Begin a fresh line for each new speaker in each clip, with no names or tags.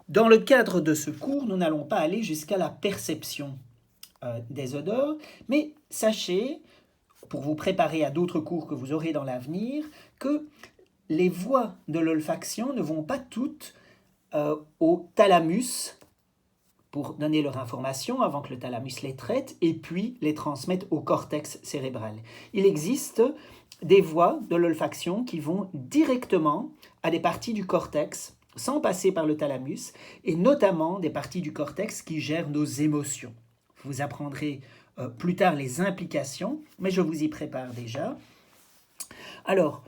Dans le cadre de ce cours, nous n'allons pas aller jusqu'à la perception des odeurs, mais sachez, pour vous préparer à d'autres cours que vous aurez dans l'avenir, que les voies de l'olfaction ne vont pas toutes au thalamus pour donner leur information avant que le thalamus les traite et puis les transmette au cortex cérébral. Il existe des voies de l'olfaction qui vont directement à des parties du cortex sans passer par le thalamus et notamment des parties du cortex qui gèrent nos émotions. Vous apprendrez plus tard les implications, mais je vous y prépare déjà. Alors,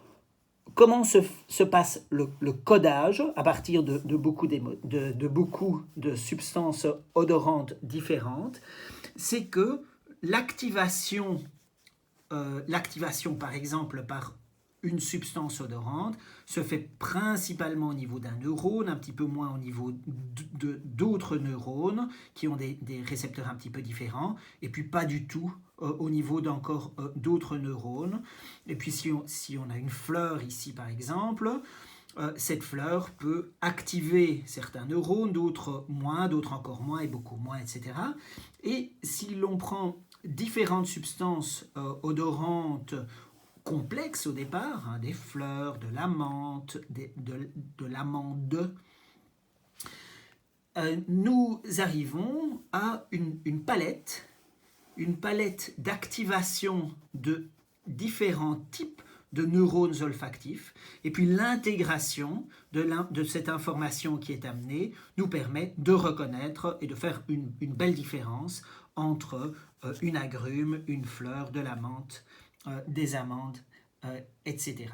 comment se passe le codage à partir de beaucoup de substances odorantes différentes? C'est que l'activation, par exemple, par une substance odorante se fait principalement au niveau d'un neurone, un petit peu moins au niveau d'autres neurones qui ont des récepteurs un petit peu différents, et puis pas du tout au niveau d'encore d'autres neurones. Et puis si on a une fleur ici par exemple, cette fleur peut activer certains neurones, d'autres moins, d'autres encore moins et beaucoup moins, etc. Et si l'on prend différentes substances odorantes complexes au départ, des fleurs, de la menthe, de l'amande, nous arrivons à une palette d'activation de différents types de neurones olfactifs, et puis l'intégration de cette information qui est amenée nous permet de reconnaître et de faire une belle différence entre une agrume, une fleur, de la menthe, des amandes, etc.